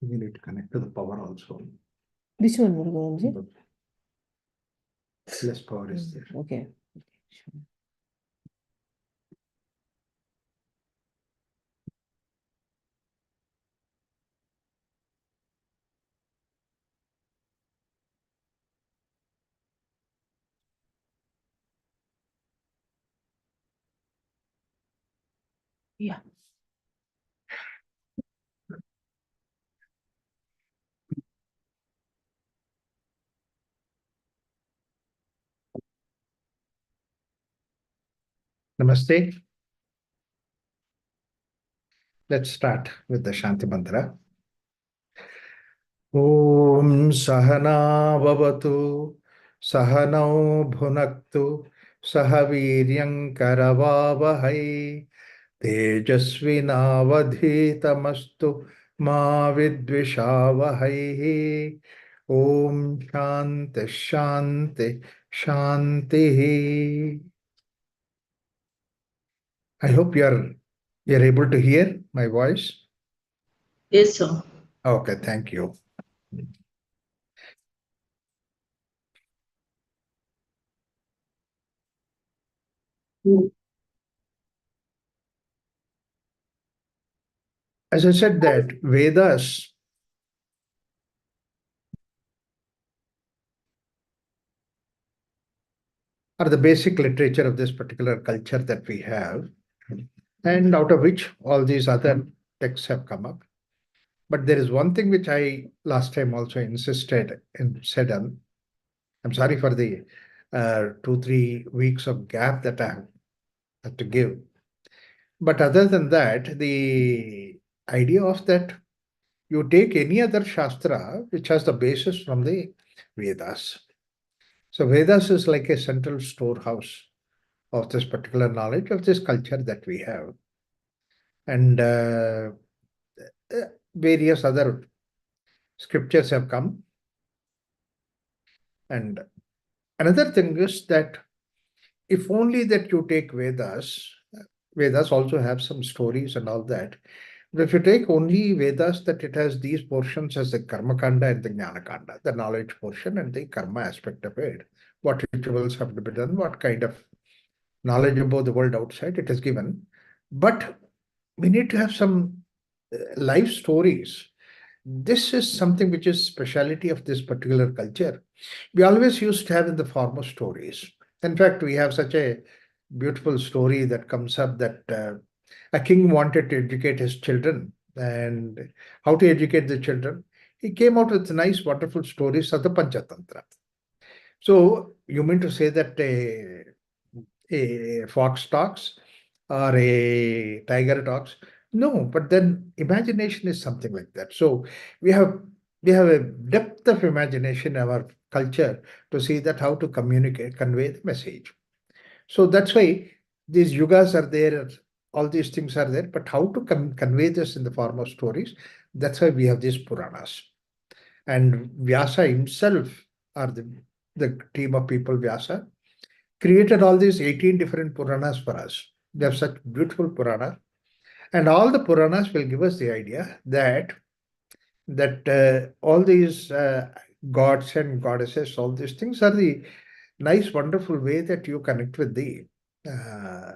We need to connect to the power also. Which one, Guruji? Less power is there. Okay. Sure. Yeah. Namaste. Let's start with the Shanti Mantra. Om Sahana Bhavatu Sahanau Bhunaktu Sahaviryam Karavavahai Tejasvinavadhitamastu Ma Vidvishavahai. Om Shanti Shanti Shanti. I hope you're able to hear my voice. Yes, sir. Okay, thank you. As I said that Vedas are the basic literature of this particular culture that we have, and out of which all these other texts have come up. But there is one thing which I last time also insisted and said on. I'm sorry for the 2-3 weeks of gap that I have had to give. But other than that, the idea of that you take any other Shastra which has the basis from the Vedas. So Vedas is like a central storehouse of this particular knowledge of this culture that we have. And various other scriptures have come. And another thing is that if only that you take Vedas, Vedas also have some stories and all that. But if you take only Vedas, that it has these portions as the Karma Kanda and the Jnana Kanda, the knowledge portion and the karma aspect of it. What rituals have to be done, what kind of knowledge about the world outside it is given. But we need to have some life stories. This is something which is speciality of this particular culture. We always used to have in the form of stories. In fact, we have such a beautiful story that comes up that a king wanted to educate his children. And how to educate the children? He came out with nice, wonderful stories of the Panchatantra. So you mean to say that a fox talks or a tiger talks? No, but then imagination is something like that. So we have a depth of imagination in our culture to see that how to communicate, convey the message. So that's why these yugas are there, all these things are there, but how to convey this in the form of stories, that's why we have these Puranas. And Vyasa himself, or the team of people, Vyasa, created all these 18 different Puranas for us. They have such beautiful Puranas. And all the Puranas will give us the idea that all these gods and goddesses, all these things are the nice, wonderful way that you connect with the uh,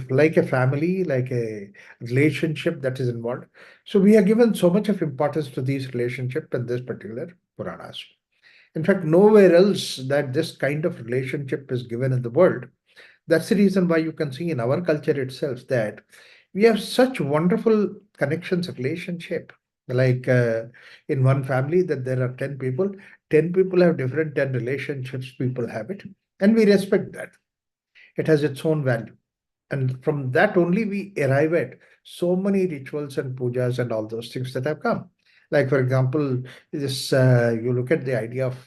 like a family, like a relationship that is involved. So we are given so much of importance to these relationships in this particular Puranas. In fact, nowhere else that this kind of relationship is given in the world. That's the reason why you can see in our culture itself that we have such wonderful connections, relationship. Like in one family, that there are 10 people, 10 people have different 10 relationships, people have it, and we respect that. It has its own value. And from that only we arrive at so many rituals and pujas and all those things that have come. Like, for example, this you look at the idea of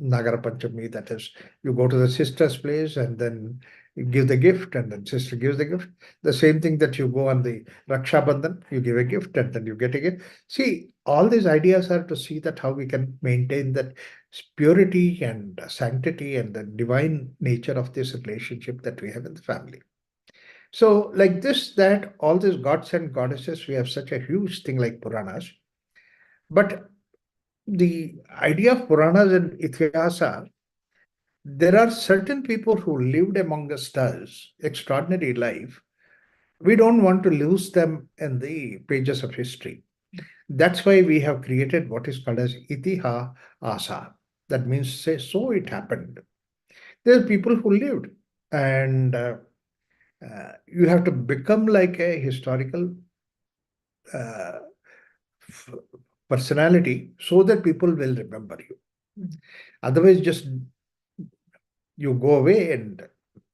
Nagara Panchami, that is, you go to the sister's place and then you give the gift, and then sister gives the gift. The same thing that you go on the Raksha Bandhan, you give a gift and then you get a gift. See, all these ideas are to see that how we can maintain that purity and sanctity and the divine nature of this relationship that we have in the family. So, like this, that all these gods and goddesses, we have such a huge thing like Puranas. But the idea of Puranas and Itihasa, there are certain people who lived amongst us, extraordinary life. We don't want to lose them in the pages of history. That's why we have created what is called as Itihasa. That means, say, so it happened. There are people who lived, and you have to become like a historical uh, personality so that people will remember you. Otherwise, just you go away and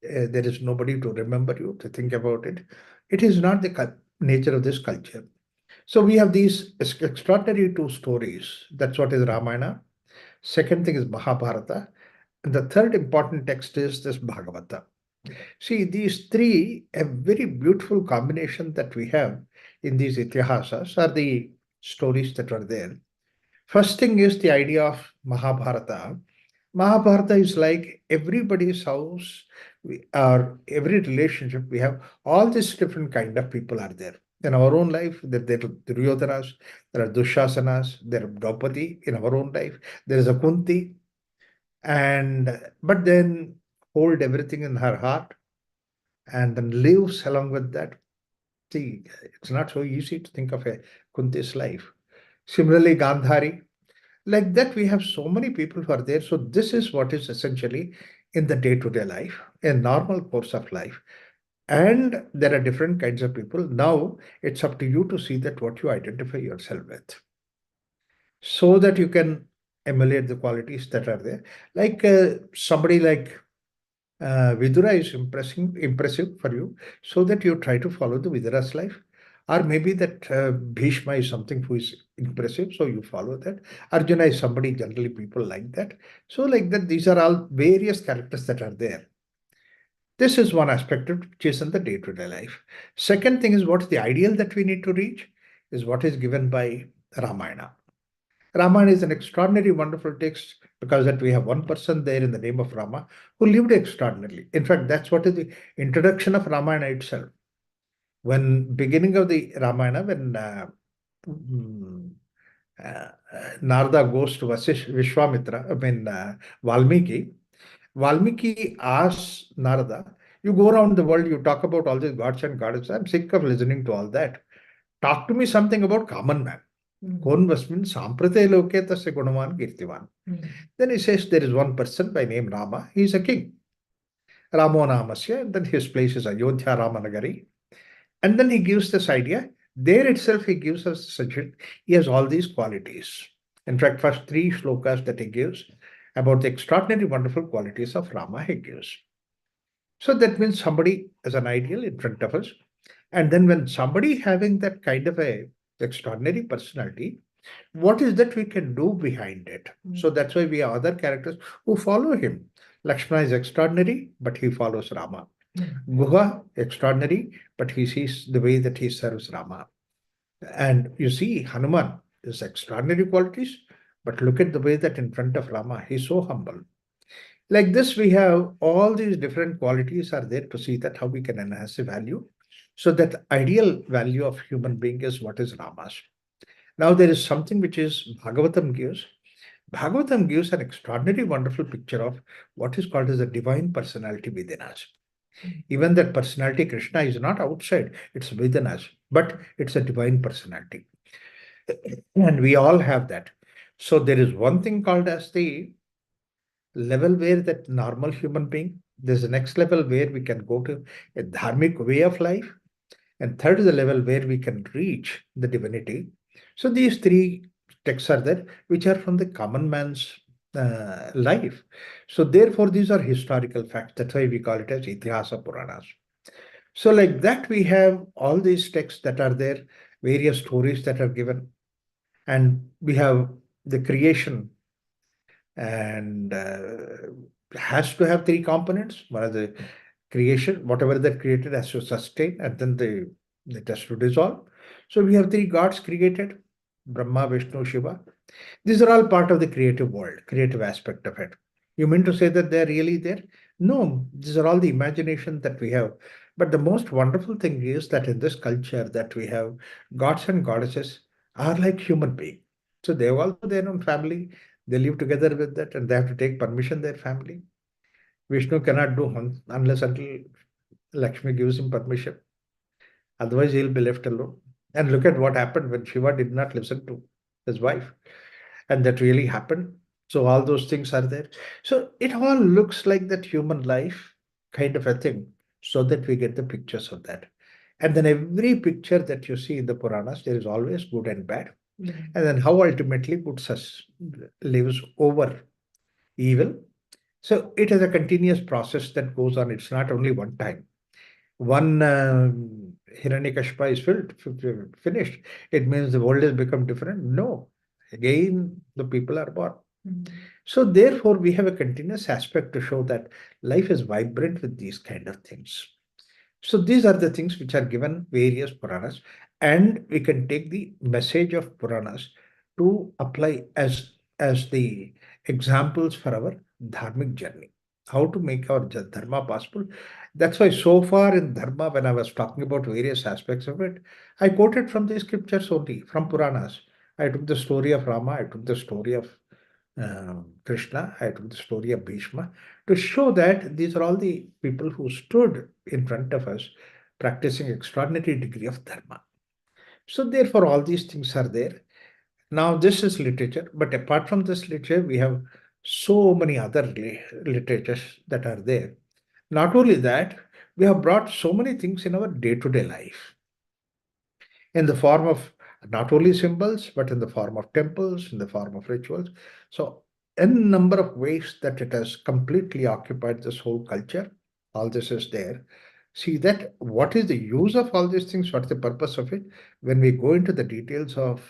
there is nobody to remember you, to think about it. It is not the nature of this culture. So we have these extraordinary two stories. That's what is Ramayana. Second thing is Mahabharata. And the third important text is this Bhagavata. See, these three, a very beautiful combination that we have in these itihasas are the stories that are there. First thing is the idea of Mahabharata. Mahabharata is like everybody's house, or every relationship we have, all these different kind of people are there. In our own life, there are Duryodhanas, there are Dushasanas, there are Draupadi in our own life, there is a Kunti, and but then hold everything in her heart and then lives along with that. See, it's not so easy to think of a Kunti's life. Similarly, Gandhari, like that, we have so many people who are there. So this is what is essentially in the day-to-day life, a normal course of life. And there are different kinds of people. Now it's up to you to see that what you identify yourself with, so that you can emulate the qualities that are there. Like somebody like Vidura is impressive for you, so that you try to follow the Vidura's life. Or maybe that Bhishma is something who is impressive, so you follow that. Arjuna is somebody, generally people like that. So like that, these are all various characters that are there. This is one aspect of which is in the day-to-day life. Second thing is what is the ideal that we need to reach is what is given by Ramayana. Ramayana is an extraordinary, wonderful text because that we have one person there in the name of Rama who lived extraordinarily. In fact, that's what is the introduction of Ramayana itself. When beginning of the Ramayana, when mm, uh, Narada goes to Vishwamitra, Valmiki, Valmiki asks Narada, you go around the world, you talk about all these gods and goddesses. I'm sick of listening to all that. Talk to me something about common man. Konvasmin Samprate Loke Tasya Gunavan Kirtivan. Then he says there is one person by name Rama. He is a king. Ramo Namasya. And then his place is Ayodhya Ramanagari. And then he gives this idea. There itself he gives us suggestion. He has all these qualities. In fact, first three shlokas that he gives about the extraordinary, wonderful qualities of Rama he gives. So that means somebody as an ideal in front of us. And then when somebody having that kind of a extraordinary personality, what is that we can do behind it? So that's why we have other characters who follow him. Lakshmana is extraordinary, but he follows Rama. Guha, extraordinary, but he sees the way that he serves Rama. And you see, Hanuman is extraordinary qualities, but look at the way that in front of Rama, he's so humble. Like this, we have all these different qualities are there to see that how we can enhance the value. So that ideal value of human being is what is Rama's. Now there is something which is Bhagavatam gives. Bhagavatam gives an extraordinary, wonderful picture of what is called as a divine personality within us. Even that personality, Krishna, is not outside, it's within us, but it's a divine personality. And we all have that. So there is one thing called as the level where that normal human being, there's the next level where we can go to a dharmic way of life. And third is the level where we can reach the divinity. So these three texts are there, which are from the common man's life. So therefore, these are historical facts. That's why we call it as Itihasa Puranas. So like that, we have all these texts that are there, various stories that are given, and we have the creation and has to have three components. One is the creation, whatever that created has to sustain, and then it has to dissolve. So we have three gods created, Brahma, Vishnu, Shiva. These are all part of the creative world, creative aspect of it. You mean to say that they're really there? No, these are all the imagination that we have. But the most wonderful thing is that in this culture that we have, gods and goddesses are like human beings. So they have also their own family. They live together with that, and they have to take permission their family. Vishnu cannot do unless until Lakshmi gives him permission. Otherwise, he'll be left alone. And look at what happened when Shiva did not listen to his wife. And that really happened. So all those things are there. So it all looks like that human life kind of a thing, so that we get the pictures of that. And then every picture that you see in the Puranas, there is always good and bad. And then how ultimately good lives over evil. So it is a continuous process that goes on. It's not only one time. One Hiranyakashipa is finished. It means the world has become different. No. Again, the people are born. So therefore, we have a continuous aspect to show that life is vibrant with these kind of things. So these are the things which are given various Puranas, and we can take the message of Puranas to apply as the examples for our dharmic journey. How to make our dharma possible. That's why so far in dharma, when I was talking about various aspects of it, I quoted from the scriptures only, from Puranas. I took the story of Rama, I took the story of Krishna, I took the story of Bhishma to show that these are all the people who stood in front of us practicing extraordinary degree of dharma. So therefore, all these things are there. Now, this is literature, but apart from this literature, we have so many other literatures that are there. Not only that, we have brought so many things in our day-to-day life in the form of not only symbols, but in the form of temples, in the form of rituals. So, in number of ways that it has completely occupied this whole culture, all this is there. See that what is the use of all these things, what's the purpose of it? When we go into the details of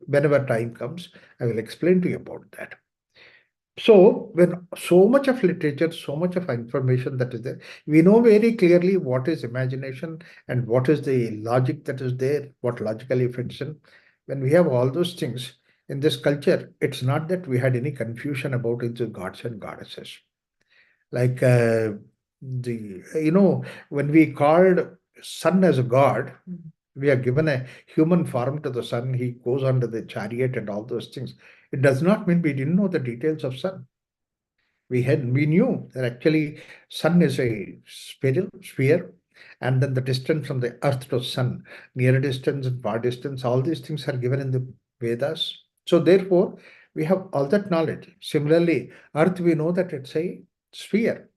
whenever time comes, I will explain to you about that. So, when so much of literature, so much of information that is there, we know very clearly what is imagination and what is the logic that is there, what logically fits in. When we have all those things in this culture, it's not that we had any confusion about the gods and goddesses. Like when we called sun as a god, we are given a human form to the sun. He goes under the chariot and all those things. It does not mean we didn't know the details of sun. We knew that actually sun is a sphere, and then the distance from the earth to sun, near distance and far distance, all these things are given in the Vedas. So therefore, we have all that knowledge. Similarly, earth, we know that it's a sphere,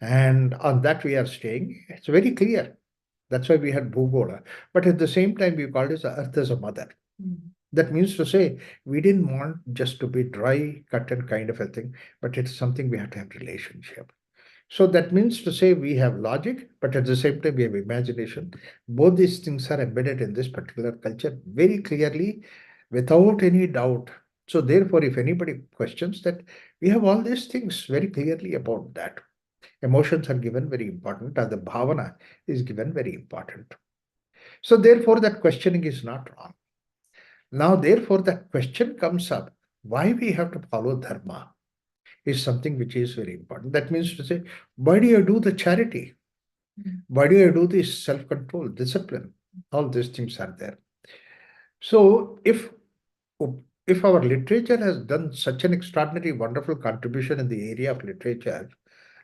and on that we are staying. It's very clear. That's why we had Bhugola. But at the same time, we called it the earth as a mother. That means to say, we didn't want just to be dry, cut and kind of a thing, but it's something we have to have relationship. So that means to say we have logic, but at the same time we have imagination. Both these things are embedded in this particular culture very clearly, without any doubt. So therefore, if anybody questions that, we have all these things very clearly about that. Emotions are given very important, and the bhavana is given very important. So therefore, that questioning is not wrong. Now, therefore, that question comes up, why we have to follow dharma is something which is very important. That means to say, why do you do the charity? Why do you do this self-control, discipline? All these things are there. So if our literature has done such an extraordinary, wonderful contribution in the area of literature,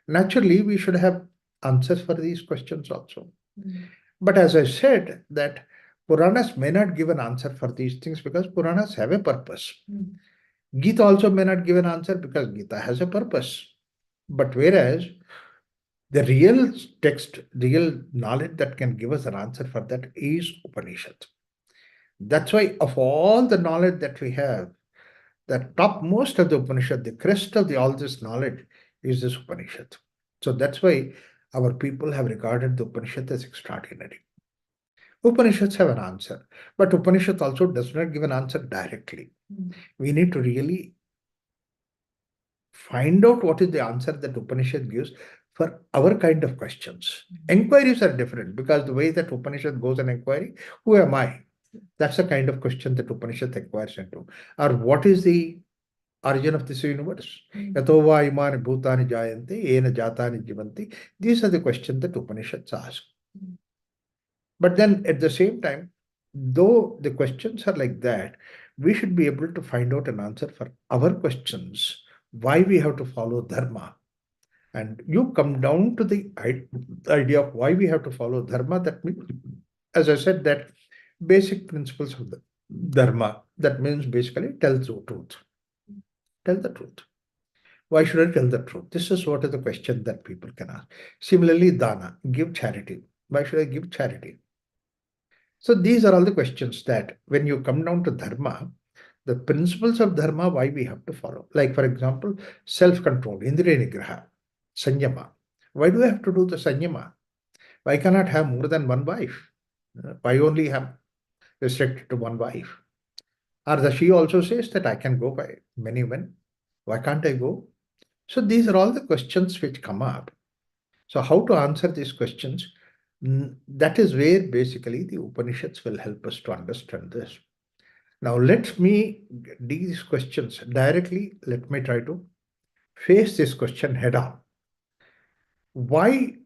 naturally we should have answers for these questions also. But as I said, that Puranas may not give an answer for these things because Puranas have a purpose. Gita also may not give an answer because Gita has a purpose. But whereas the real text, real knowledge that can give us an answer for that is Upanishad. That's why of all the knowledge that we have, the topmost of the Upanishad, the crest of all this knowledge is this Upanishad. So that's why our people have regarded the Upanishad as extraordinary. Upanishads have an answer, but Upanishad also does not give an answer directly. We need to really find out what is the answer that Upanishad gives for our kind of questions. Enquiries are different because the way that Upanishad goes an inquiry, who am I? That's the kind of question that Upanishad inquires into. Or what is the origin of this universe? Yato va imani bhutani jayante, ena jatani jivanti. These are the questions that Upanishads ask. But then at the same time, though the questions are like that, we should be able to find out an answer for our questions, why we have to follow Dharma. And you come down to the idea of why we have to follow Dharma. That means, as I said, that basic principles of the Dharma. That means basically tell the truth. Tell the truth. Why should I tell the truth? This is what is the question that people can ask. Similarly, dana, give charity. Why should I give charity? So these are all the questions that when you come down to Dharma, the principles of Dharma, why we have to follow. Like, for example, self-control, Indriya Nigraha, Sanyama. Why do I have to do the Sanyama? Why cannot have more than one wife? Why only have restricted to one wife? Or the she also says that I can go by many men. Why can't I go? So these are all the questions which come up. So how to answer these questions? That is where basically the Upanishads will help us to understand this. Now let me these questions directly. Let me try to face this question head on. Why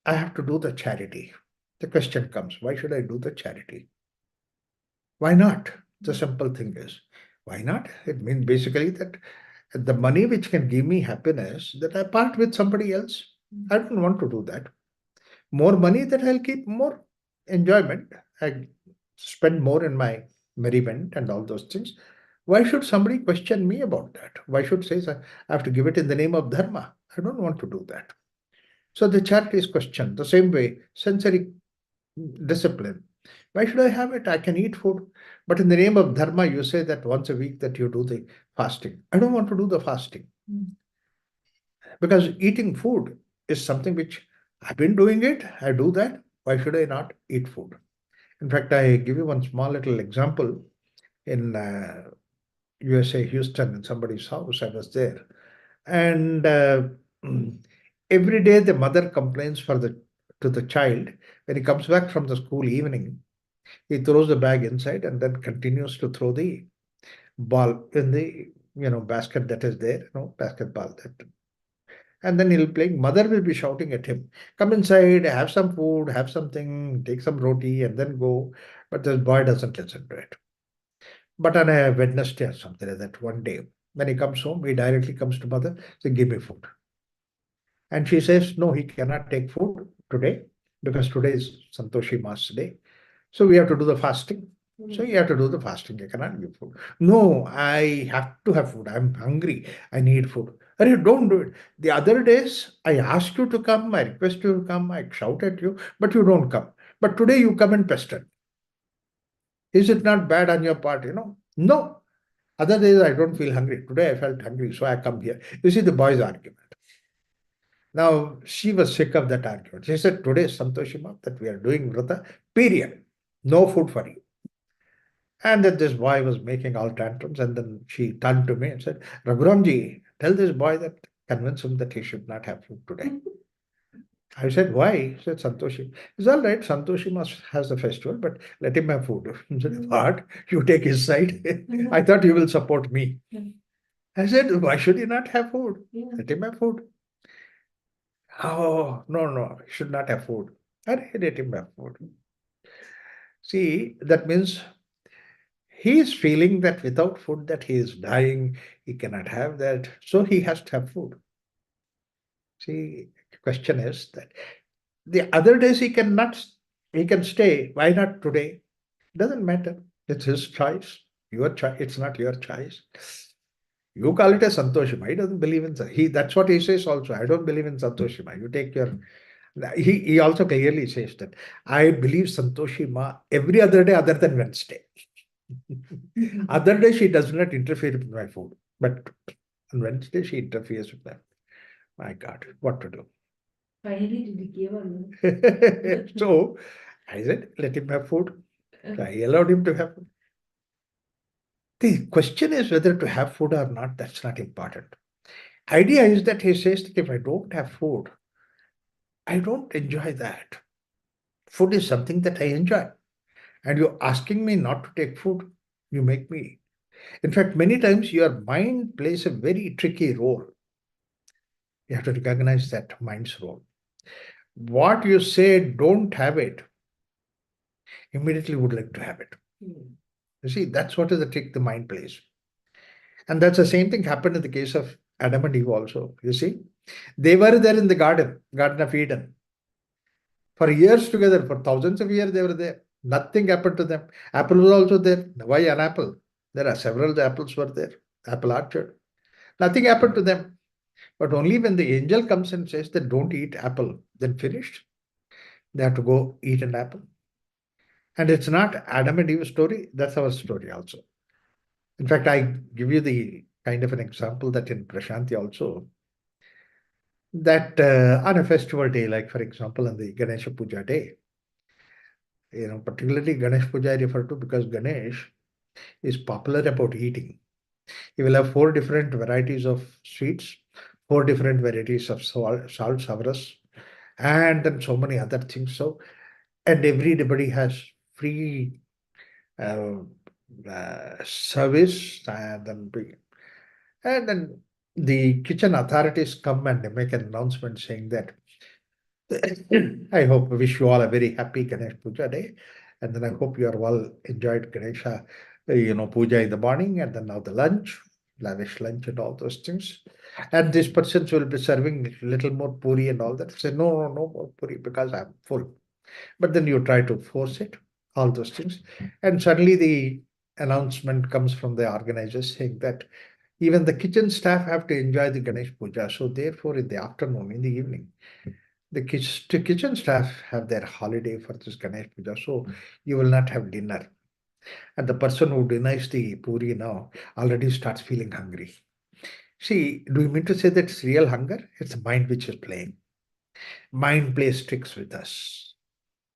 I have to do the charity? The question comes, why should I do the charity? Why not? The simple thing is, why not? It means basically that the money which can give me happiness, that I part with somebody else. I don't want to do that. More money, that I'll keep more enjoyment. I spend more in my merriment and all those things. Why should somebody question me about that? Why should say I have to give it in the name of Dharma? I don't want to do that. So the charity is questioned. The same way, sensory discipline. Why should I have it? I can eat food. But in the name of Dharma, you say that once a week that you do the fasting. I don't want to do the fasting. Because eating food is something which I've been doing it. I do that. Why should I not eat food? In fact, I give you one small little example. In USA, Houston, in somebody's house, I was there. And every day the mother complains to the child. When he comes back from the school evening, he throws the bag inside and then continues to throw the ball in the basket that is there, basketball that. And then he'll play. Mother will be shouting at him, "Come inside, have some food, have something, take some roti, and then go." But this boy doesn't listen to it. But on a Wednesday or something like that, one day, when he comes home, he directly comes to mother, say, "Give me food." And she says, "No, he cannot take food today because today is Santoshi Ma's day. So we have to do the fasting. So you have to do the fasting. You cannot give food." "No, I have to have food. I'm hungry. I need food." "Arey, don't do it. The other days, I ask you to come, I request you to come, I shout at you, but you don't come. But today you come and pester. Is it not bad on your part, No. Other days I don't feel hungry. Today I felt hungry, so I come here." You see the boy's argument. Now, she was sick of that argument. She said, "Today is Santoshima, that we are doing Vrata, period. No food for you." And then this boy was making all tantrums. And then she turned to me and said, "Raghuramji, tell this boy that, convince him that he should not have food today." I said, "Why?" He said, "Santoshi." It's all right. Santoshi must has a festival, but let him have food. I said, "What? You take his side?" "I thought you will support me." I said, "Why should he not have food? Let him have food." "Oh, no, no, he should not have food." I let him have food. See, that means he is feeling that without food that he is dying, he cannot have that, so he has to have food. See, the question is that the other days he can stay. Why not today? Doesn't matter. It's his choice. Your choice. It's not your choice. You call it a Santoshima. He doesn't believe in he. That's what he says also. I don't believe in Santoshima. You take your. He also clearly says that I believe Santoshima every other day other than Wednesday. Other day she does not interfere with my food, but on Wednesday she interferes with that. My God, what to do? Finally, did he give or So I said, let him have food. So I allowed him to have food. The question is whether to have food or not. That's not important. Idea is that he says that if I don't have food, I don't enjoy that. Food is something that I enjoy. And you're asking me not to take food, you make me. In fact, many times your mind plays a very tricky role. You have to recognize that mind's role. What you say, don't have it, immediately would like to have it. You see, that's what is the trick the mind plays. And that's the same thing happened in the case of Adam and Eve also. You see, they were there in the Garden of Eden. For years together, for thousands of years, they were there. Nothing happened to them. Apple was also there. Why an apple? There are several apples were there. Apple orchard. Nothing happened to them. But only when the angel comes and says that don't eat apple, then finished. They have to go eat an apple. And it's not Adam and Eve story, that's our story also. In fact, I give you the kind of an example that in Prashanti also, that on a festival day, like for example, on the Ganesha Puja day, particularly Ganesh Puja I refer to because Ganesh is popular about eating. He will have 4 different varieties of sweets, 4 different varieties of salt, savaras, and then so many other things. So, and everybody has free uh, service, and then the kitchen authorities come and they make an announcement saying that I hope, wish you all a very happy Ganesh Puja day. And then I hope you are all enjoyed Ganesha, Puja in the morning and then now the lunch, lavish lunch and all those things. And these persons will be serving little more puri and all that. Say, no, no, no more puri because I'm full. But then you try to force it, all those things. And suddenly the announcement comes from the organizers saying that even the kitchen staff have to enjoy the Ganesh Puja. So therefore, in the afternoon, in the evening, the kitchen staff have their holiday for this Ganesh Puja, so you will not have dinner. And the person who denies the puri now already starts feeling hungry. See, do you mean to say that it's real hunger? It's the mind which is playing. Mind plays tricks with us.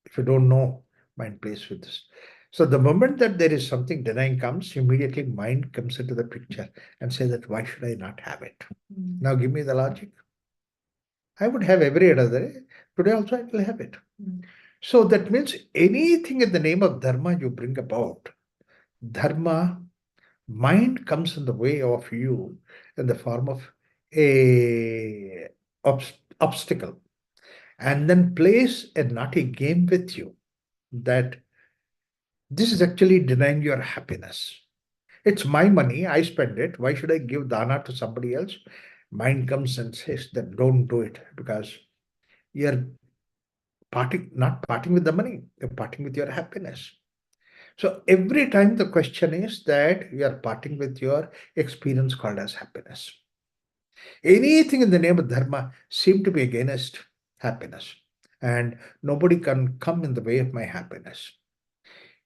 If you don't know, mind plays with us. So the moment that there is something denying comes, immediately mind comes into the picture and say that why should I not have it? Now give me the logic. I would have every other day. Today also I will have it. So that means anything in the name of Dharma you bring about, Dharma, mind comes in the way of you in the form of a obstacle and then plays a naughty game with you that this is actually denying your happiness. It's my money, I spend it. Why should I give dana to somebody else? Mind comes and says that don't do it because you're not parting with the money, you're parting with your happiness. So every time the question is that you are parting with your experience called as happiness. Anything in the name of dharma seem to be against happiness. And nobody can come in the way of my happiness.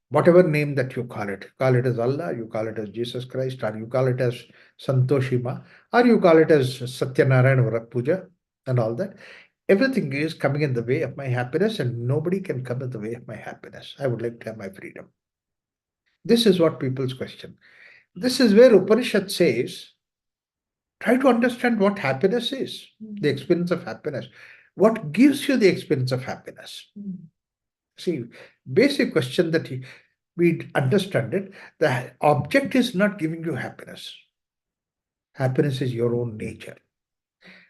Whatever name that you call it as Allah, you call it as Jesus Christ, or you call it as Santoshima, or you call it as Satyanarayana Vrat Puja and all that. Everything is coming in the way of my happiness, and nobody can come in the way of my happiness. I would like to have my freedom. This is what people's question. This is where Upanishad says, try to understand what happiness is, the experience of happiness. What gives you the experience of happiness? See, basic question that we understand it, the object is not giving you happiness. Happiness is your own nature.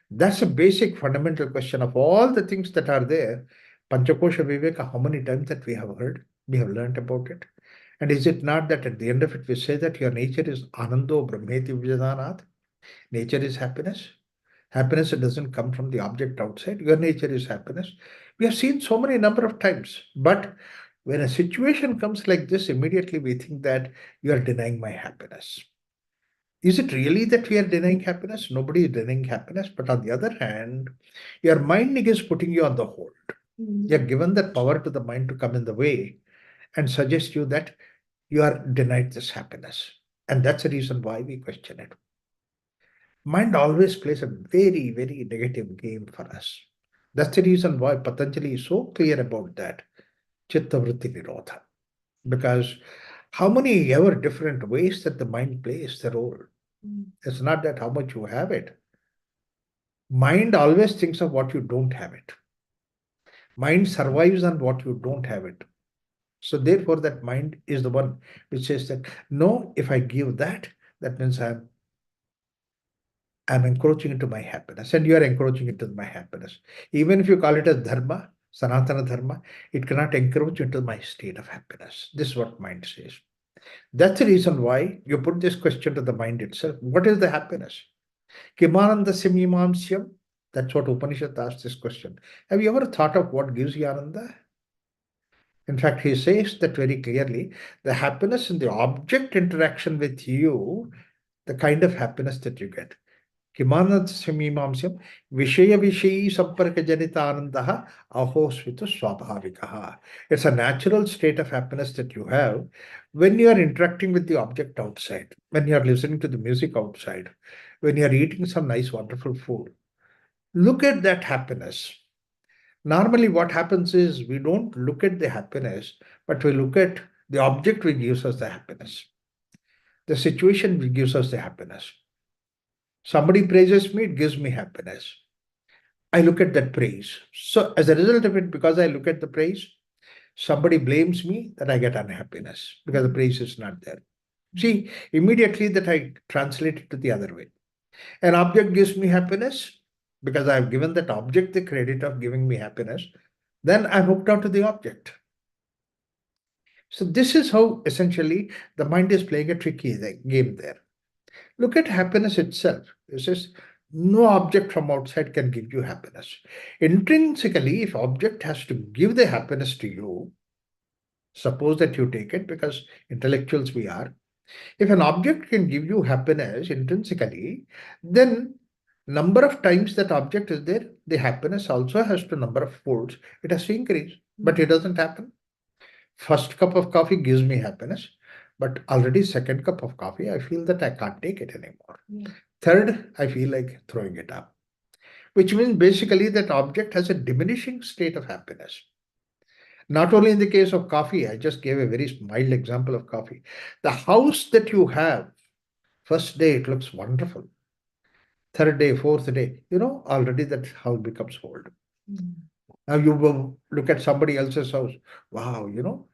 That's a basic fundamental question of all the things that are there. Panchakosha Viveka, how many times that we have heard, we have learned about it. And is it not that at the end of it we say that your nature is Anando Brahmeti Vijadanat? Nature is happiness. Happiness doesn't come from the object outside. Your nature is happiness. We have seen so many number of times. But when a situation comes like this, immediately we think that you are denying my happiness. Is it really that we are denying happiness? Nobody is denying happiness. But on the other hand, your mind is putting you on the hold. You are given that power to the mind to come in the way and suggest you that you are denied this happiness. And that's the reason why we question it. Mind always plays a very, very negative game for us. That's the reason why Patanjali is so clear about that. Chitta vritti nirodha. Because how many ever different ways that the mind plays the role. It's not that how much you have it. Mind always thinks of what you don't have it. Mind survives on what you don't have it. So therefore, that mind is the one which says that, no, if I give that, that means I'm encroaching into my happiness, and you are encroaching into my happiness. Even if you call it as Dharma, Sanatana Dharma, it cannot encroach into my state of happiness. This is what mind says. That's the reason why you put this question to the mind itself. What is the happiness? Kimananda simimamsyam? That's what Upanishad asks this question. Have you ever thought of what gives you ananda? In fact, he says that very clearly. The happiness in the object interaction with you, the kind of happiness that you get. Kimanatsamimamsyam Vishaya Vishayi Samparka Janitanandaha Ahosvitu Swabhavikaha. It's a natural state of happiness that you have when you are interacting with the object outside, when you are listening to the music outside, when you are eating some nice, wonderful food. Look at that happiness. Normally, what happens is we don't look at the happiness, but we look at the object which gives us the happiness, the situation which gives us the happiness. Somebody praises me, it gives me happiness. I look at that praise. So, as a result of it, because I look at the praise, somebody blames me, that I get unhappiness because the praise is not there. See, immediately that I translate it to the other way. An object gives me happiness because I have given that object the credit of giving me happiness. Then I'm hooked onto the object. So, this is how essentially the mind is playing a tricky game there. Look at happiness itself. It says no object from outside can give you happiness. Intrinsically, if object has to give the happiness to you, suppose that you take it because intellectuals we are. If an object can give you happiness intrinsically, then number of times that object is there, the happiness also has to number of folds. It has to increase, but it doesn't happen. First cup of coffee gives me happiness, but already second cup of coffee, I feel that I can't take it anymore. Third, I feel like throwing it up, which means basically that object has a diminishing state of happiness. Not only in the case of coffee, I just gave a very mild example of coffee. The house that you have, first day it looks wonderful. Third day, fourth day, already that house becomes old. Now you will look at somebody else's house. Wow,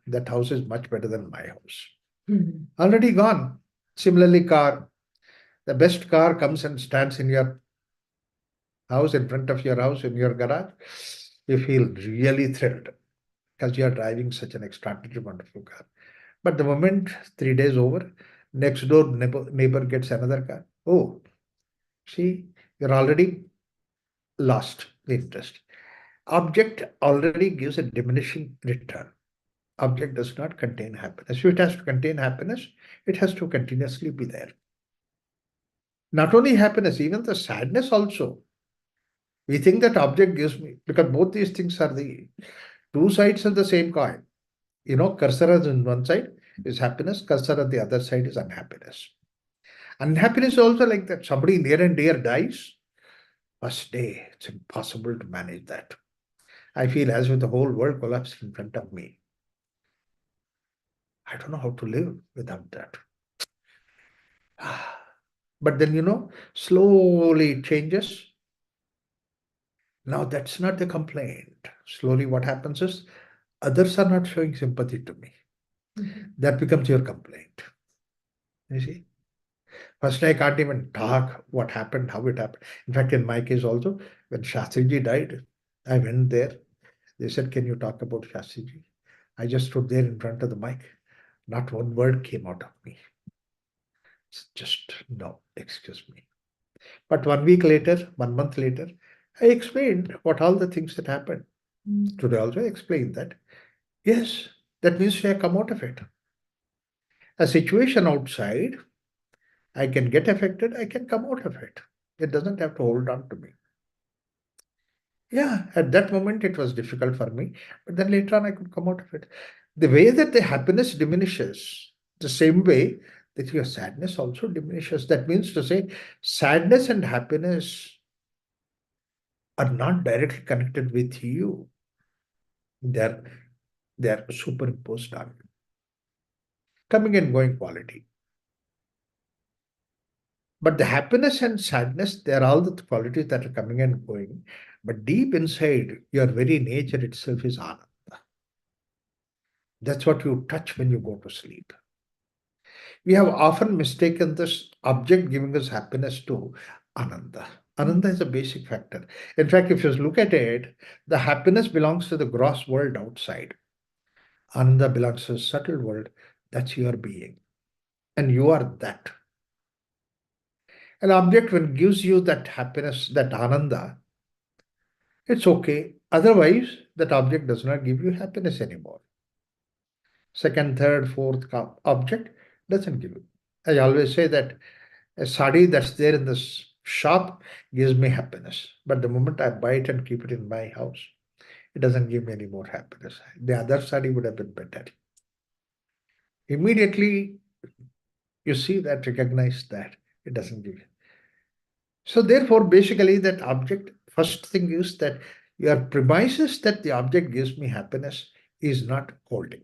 that house is much better than my house. Already gone. Similarly, car. The best car comes and stands in your house, in front of your house, in your garage. You feel really thrilled because you are driving such an extraordinary, wonderful car. But the moment 3 days over, next door neighbor gets another car. Oh, see, you're already lost the interest. Object already gives a diminishing return. Object does not contain happiness. If it has to contain happiness, it has to continuously be there. Not only happiness, even the sadness also. We think that object gives me, because both these things are the two sides of the same coin. Cursor on one side is happiness, cursor on the other side is unhappiness. Unhappiness is also like that. Somebody near and dear dies, first day, it's impossible to manage that. I feel as if the whole world collapsed in front of me. I don't know how to live without that. But then, slowly it changes. Now that's not the complaint. Slowly what happens is others are not showing sympathy to me. That becomes your complaint. You see? First, I can't even talk what happened, how it happened. In fact, in my case also, when Shastriji died, I went there. They said, "Can you talk about Shastriji?" I just stood there in front of the mic. Not one word came out of me. It's just, no, excuse me. But 1 week later, 1 month later, I explained what all the things that happened. Today also I explained that. Yes, that means I come out of it. A situation outside, I can get affected, I can come out of it. It doesn't have to hold on to me. Yeah, at that moment it was difficult for me, but then later on I could come out of it. The way that the happiness diminishes, the same way that your sadness also diminishes. That means to say, sadness and happiness are not directly connected with you. They're superimposed on you. Coming and going quality. But the happiness and sadness, they're all the qualities that are coming and going. But deep inside, your very nature itself is ananda. That's what you touch when you go to sleep. We have often mistaken this object giving us happiness to ananda. Ananda is a basic factor. In fact, if you look at it, the happiness belongs to the gross world outside. Ananda belongs to the subtle world That's your being. And you are that. An object, when gives you that happiness, that ananda, it's okay. Otherwise, that object does not give you happiness anymore. Second, third, fourth object doesn't give you. I always say that a sari that's there in the shop gives me happiness. But the moment I buy it and keep it in my house, it doesn't give me any more happiness. The other sari would have been better. Immediately, you see that, recognize that it doesn't give you. So therefore, basically, that object, first thing is that your premises that the object gives me happiness is not holding.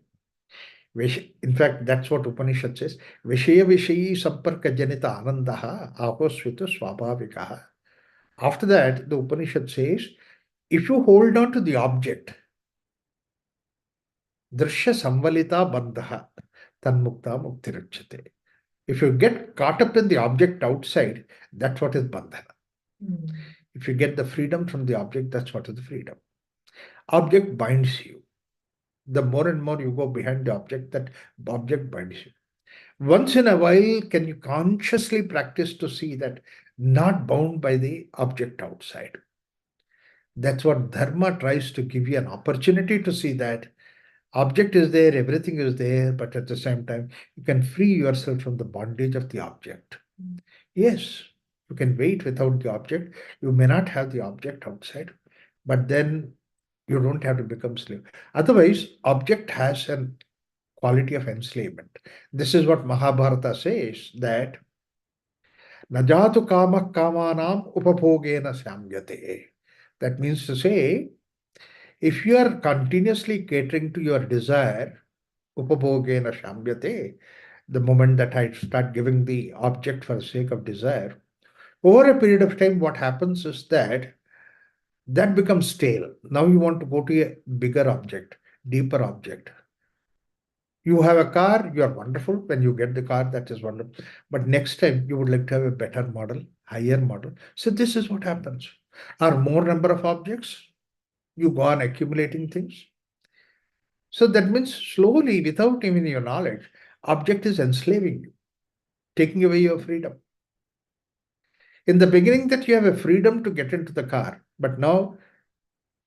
In fact, that's what Upanishad says. Vishaya Vishayi Samparka Janita Anandaha Ahosvita Swabhavikaha. After that, the Upanishad says, if you hold on to the object, Drishya Samvalita Bandhaha Tanmukta Muktirachate. If you get caught up in the object outside, that's what is bandhana. If you get the freedom from the object, that's what is the freedom. Object binds you. The more and more you go behind the object, that object binds you. Once in a while, can you consciously practice to see that not bound by the object outside? That's what Dharma tries to give you, an opportunity to see that object is there, everything is there, but at the same time, you can free yourself from the bondage of the object. Yes, you can wait without the object. You may not have the object outside, but then you don't have to become slave. Otherwise, object has a quality of enslavement. This is what Mahabharata says, that najatu kama kamanam upabhogena samyate. That means to say, if you are continuously catering to your desire, upabhogena shamyate, the moment that I start giving the object for the sake of desire, over a period of time, what happens is that that becomes stale. Now you want to go to a bigger object, deeper object. You have a car, you are wonderful. When you get the car, that is wonderful. But next time, you would like to have a better model, higher model. So this is what happens. Or more number of objects, you go on accumulating things. So that means slowly, without even your knowledge, object is enslaving you, taking away your freedom. In the beginning, that you have a freedom to get into the car, but now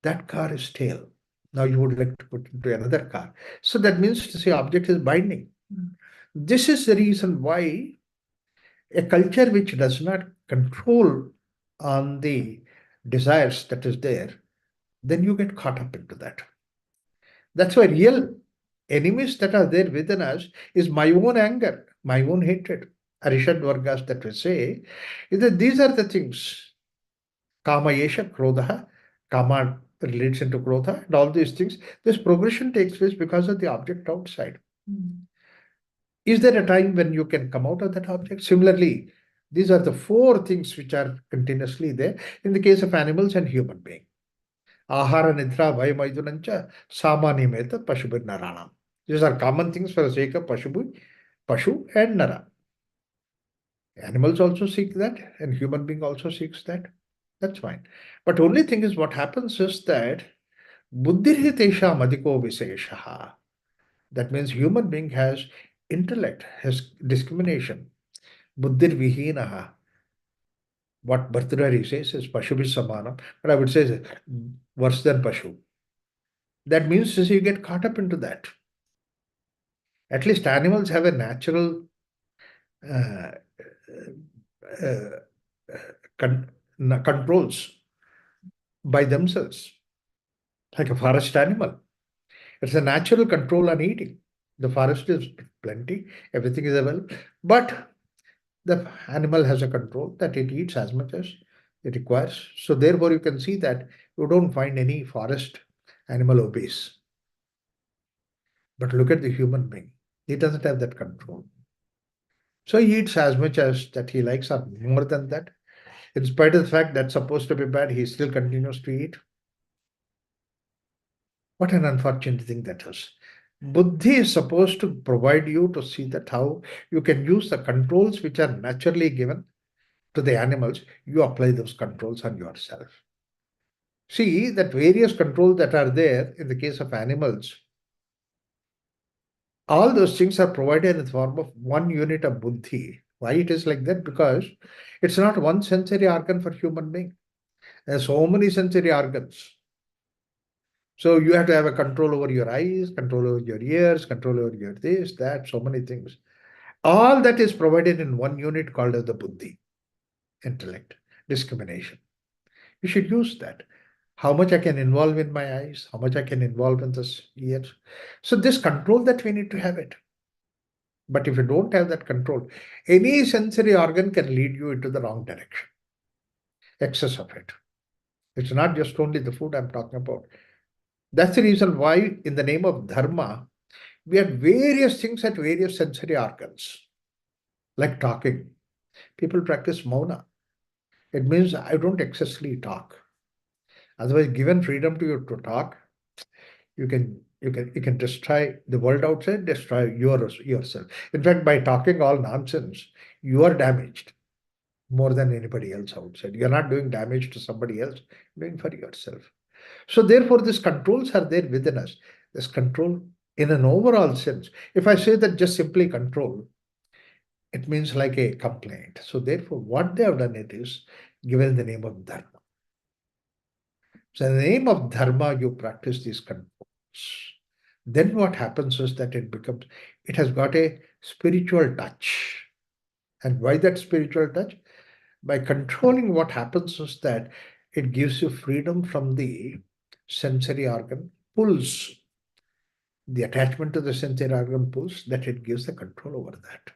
that car is stale. Now you would like to put into another car. So that means to say object is binding. This is the reason why a culture which does not control on the desires that is there, then you get caught up into that. That's why real enemies that are there within us is my own anger, my own hatred. Arishad Vargas that we say is that these are the things. Kama Yesha, Krodha, Kama relates into Krodha, and all these things. This progression takes place because of the object outside. Is there a time when you can come out of that object? Similarly, these are the four things which are continuously there in the case of animals and human being. Ahara Nidra Vayamaidunancha Samanimeta Pashubir Naranam. These are common things for the sake of Pashu and Nara. Animals also seek that, and human being also seeks that. That's fine. But only thing is what happens is that Buddhirhitesha Madiko Viseshaha. That means human being has intellect, has discrimination. Buddhir Vihinaha. What Bhartrihari says is Pashubi Samanam, but I would say worse than Pashu. That means you get caught up into that. At least animals have a natural uh, uh, controls by themselves, like a forest animal. It's a natural control on eating. The forest is plenty, everything is available, but the animal has a control that it eats as much as it requires. So therefore, you can see that you don't find any forest animal obese. But look at the human being. He doesn't have that control. So he eats as much as that he likes or more than that. In spite of the fact that's supposed to be bad, he still continues to eat. What an unfortunate thing that is. Buddhi is supposed to provide you to see that how you can use the controls which are naturally given to the animals, you apply those controls on yourself. See that various controls that are there in the case of animals, All those things are provided in the form of one unit of buddhi. Why it is like that? Because it's not one sensory organ for human being. There are so many sensory organs. So you have to have a control over your eyes, control over your ears, control over your this, that, so many things. All that is provided in one unit called as the buddhi, intellect, discrimination. You should use that. How much I can involve in my eyes, how much I can involve in this ears. So this control that we need to have it. But if you don't have that control, any sensory organ can lead you into the wrong direction. Excess of it. It's not just only the food I'm talking about. That's the reason why, in the name of Dharma, we have various things at various sensory organs, like talking. People practice mauna. It means I don't excessively talk. Otherwise, given freedom to you to talk, you can destroy the world outside, destroy yourself. In fact, by talking all nonsense, you are damaged more than anybody else outside. You're not doing damage to somebody else, you're doing for yourself. So therefore, these controls are there within us. This control in an overall sense. If I say that just simply control, it means like a complaint. So therefore, what they have done it is given the name of Dharma. So in the name of Dharma, you practice these controls. Then what happens is that it has got a spiritual touch. And why that spiritual touch? By controlling, what happens is that it gives you freedom from the sensory organ pulls, the attachment to the sensory organ pulls, that it gives the control over that.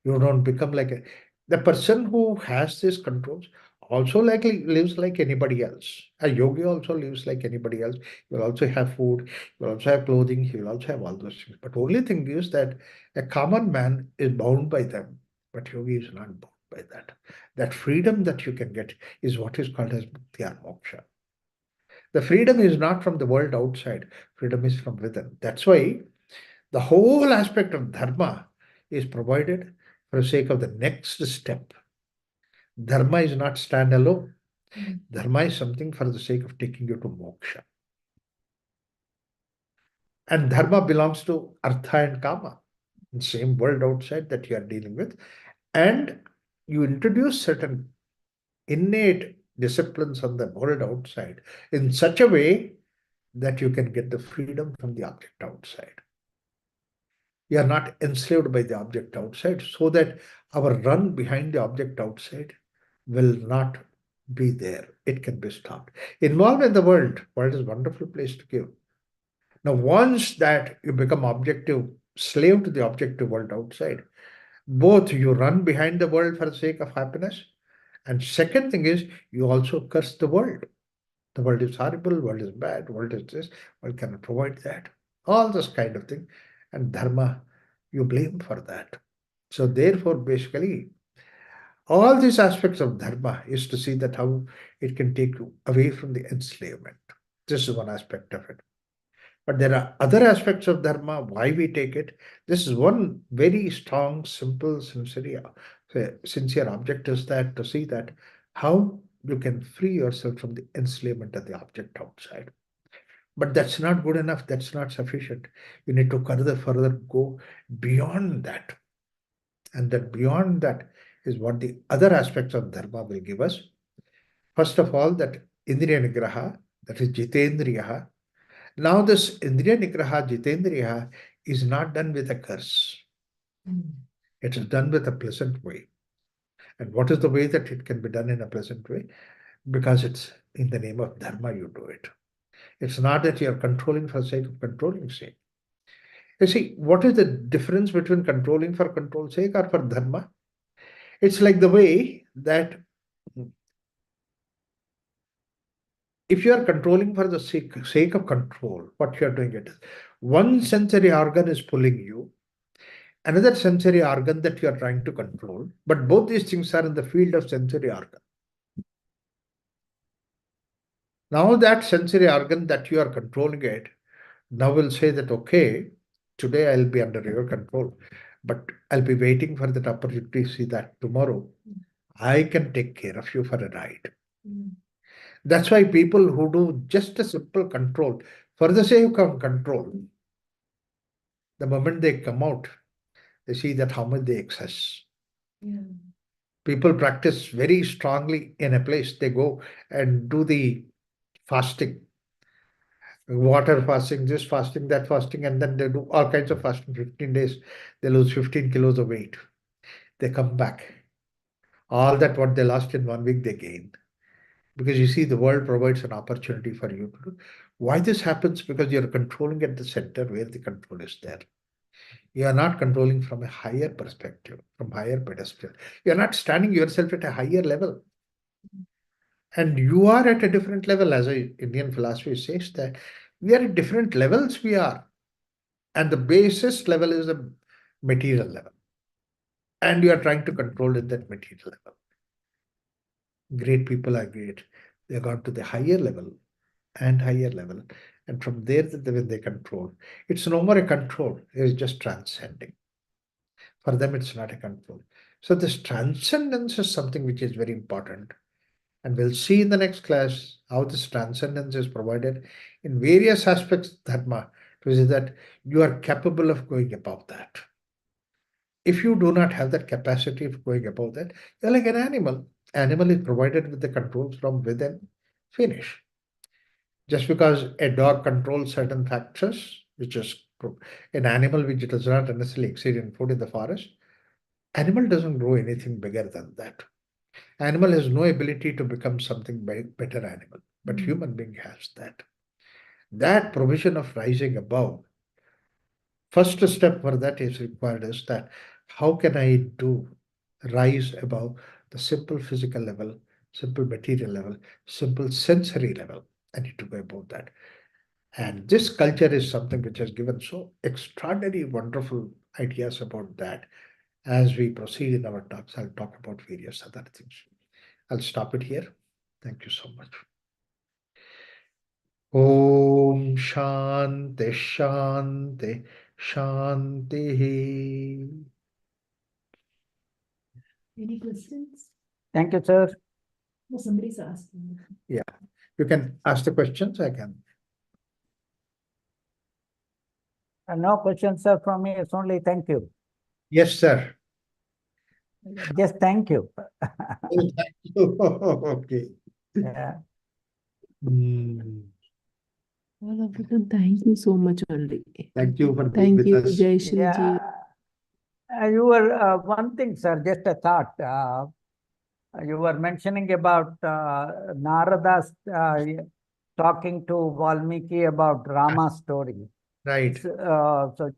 You don't become like the person who has these controls also likely lives like anybody else. A yogi also lives like anybody else. He will also have food, he will also have clothing, he will also have all those things. But only thing is that a common man is bound by them, but yogi is not bound by that. That freedom that you can get is what is called as bhakti or moksha. The freedom is not from the world outside, freedom is from within. That's why the whole aspect of dharma is provided for the sake of the next step. Dharma is not standalone. Dharma is something for the sake of taking you to moksha. And dharma belongs to artha and kama, the same world outside that you are dealing with. And you introduce certain innate disciplines on the world outside in such a way that you can get the freedom from the object outside. We are not enslaved by the object outside, so that our run behind the object outside will not be there. It can be stopped. Involved in the world is a wonderful place to give. Now, once that you become objective, slave to the objective world outside, both you run behind the world for the sake of happiness, and second thing is you also curse the world. The world is horrible, world is bad, world is this, world cannot provide that. All this kind of thing. And dharma, you blame for that. So therefore, basically, all these aspects of dharma is to see that how it can take you away from the enslavement. This is one aspect of it. But there are other aspects of dharma, why we take it. This is one very strong, simple, sincere object is that to see that how you can free yourself from the enslavement of the object outside. But that's not good enough. That's not sufficient. You need to further go beyond that. And that beyond that is what the other aspects of dharma will give us. First of all, that indriya nigraha, that is jitendriya. Now this indriya nigraha, jitendriya is not done with a curse. It is done with a pleasant way. And what is the way that it can be done in a pleasant way? Because it's in the name of dharma you do it. It's not that you're controlling for the sake of controlling sake. You see, what is the difference between controlling for control's sake or for dharma? It's like the way that if you are controlling for the sake of control, what you are doing it is one sensory organ is pulling you, another sensory organ that you are trying to control, but both these things are in the field of sensory organ. Now that sensory organ that you are controlling it, now will say that, okay, today I'll be under your control, but I'll be waiting for that opportunity to see that tomorrow I can take care of you for a ride. That's why people who do just a simple control for the sake of control, The moment they come out, they see that how much they excess. Yeah. People practice very strongly in a place. They go and do the fasting, water fasting, this fasting, that fasting, and then they do all kinds of fasting. 15 days, they lose 15 kilos of weight. They come back. All that what they lost in 1 week, they gain. Because you see, the world provides an opportunity for you to do. Why this happens? Because you're controlling at the center where the control is there. You are not controlling from a higher perspective, from higher pedestal. You are not standing yourself at a higher level. And you are at a different level, as Indian philosophy says that we are at different levels we are. And the basis level is the material level. And you are trying to control in that material level. Great people are great. They have gone to the higher level and higher level. And from there, when they control, it's no more a control, it's just transcending. For them, it's not a control. So this transcendence is something which is very important. And we'll see in the next class how this transcendence is provided in various aspects of Dharma, to say that you are capable of going above that. If you do not have that capacity of going above that, you're like an animal. Animal is provided with the controls from within, finish. Just because a dog controls certain factors, which is an animal which does not necessarily exceed in food in the forest, animal doesn't grow anything bigger than that. Animal has no ability to become something better animal, but human being has that. That provision of rising above, first step for that is required is that how can I do rise above the simple physical level, simple material level, simple sensory level. I need to go above that. And this culture is something which has given so extraordinary, wonderful ideas about that. As we proceed in our talks, I'll talk about various other things. I'll stop it here. Thank you so much. Om Shanti Shanti Shanti. Any questions? Thank you, sir. Oh, somebody's asking. Yeah, you can ask the questions. I can. No questions, sir, from me. It's only thank you. Yes, sir. Just thank you. Oh, thank you. Okay. Yeah. All of them, thank you so much only. Thank you for being Thank with you, us. Jai Shri Yeah. Ji. You were one thing, sir, just a thought. You were mentioning about Narada's talking to Valmiki about Rama story. Right. So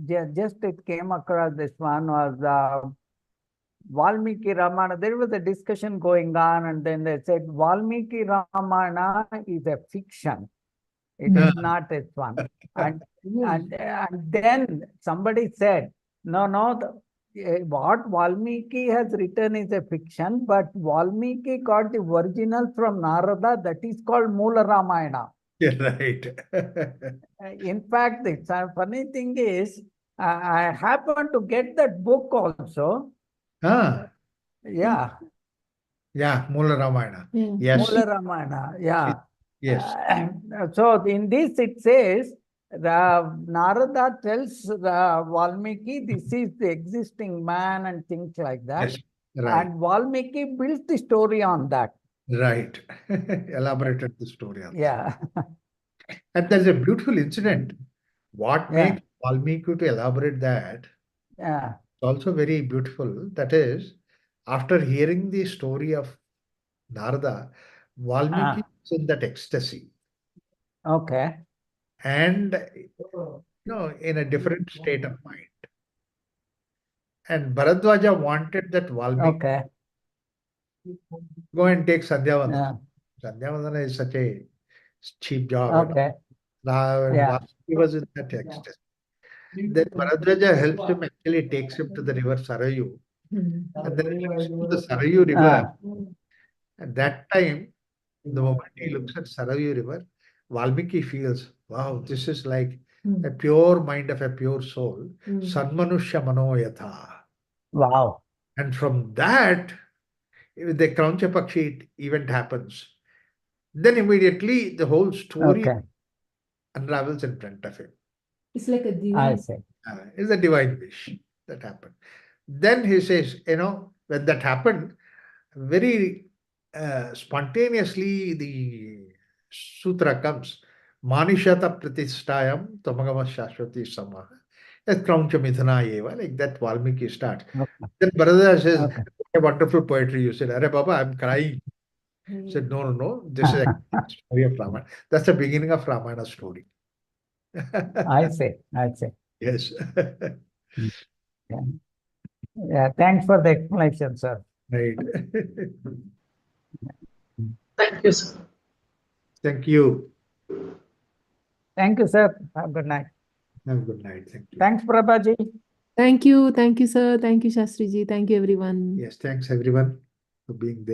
just it came across this one was Valmiki Ramana. There was a discussion going on, and then they said Valmiki Ramana is a fiction. It is not a one. And then somebody said, no, what Valmiki has written is a fiction, but Valmiki got the original from Narada, that is called Mula Ramayana. Yeah, right. In fact, the funny thing is, I happened to get that book also. Ah, Yeah, yeah, Mula Ramayana. Yeah. Yes, Mula Ramayana. Yeah. yes, So in this it says, Narada tells Valmiki, this is the existing man and things like that. yes, right, And Valmiki built the story on that. right. Elaborated the story also. Yeah. And there's a beautiful incident. What Yeah. makes Valmiki to elaborate that Yeah. is also very beautiful. That is, after hearing the story of Narada, Valmiki is in that ecstasy Okay. and in a different state of mind. And Bharadwaja wanted that Valmiki Okay. go and take Sandhyavandana. Yeah. Sandhyavandana is such a cheap job. Okay. Now, and Yeah. Valmiki was in that ecstasy. Then Bharadwaja helps him, actually takes him to the river Sarayu. And then he looks into the Sarayu river. At that time, the moment he looks at Sarayu river, Valmiki feels, wow, this is like a pure mind of a pure soul. Sanmanushya manoyatha. Wow. And from that, if the Krauncha Pakshi event happens, then immediately the whole story Okay. unravels in front of him. It's like a I divine. say. It's a divine wish that happened. Then he says, when that happened, very spontaneously the sutra comes. Manishata pratistayam tamagama shashwati samaha. That krauncha mithana eva, like that Valmiki starts. Okay. Then Bharata says, Okay. a wonderful poetry. You said, Arre Baba, I'm crying. He said, no, this is actually the story of Ramayana. That's the beginning of Ramayana story. I say. Yes. Yeah. Yeah, thanks for the explanation, sir. Right. Thank you, sir. Thank you. Thank you, sir. Have a good night. Have a good night. Thank you. Thanks, Prabhaji. Thank you, sir. Thank you, Shastriji. Thank you, everyone. Yes, thanks everyone for being there.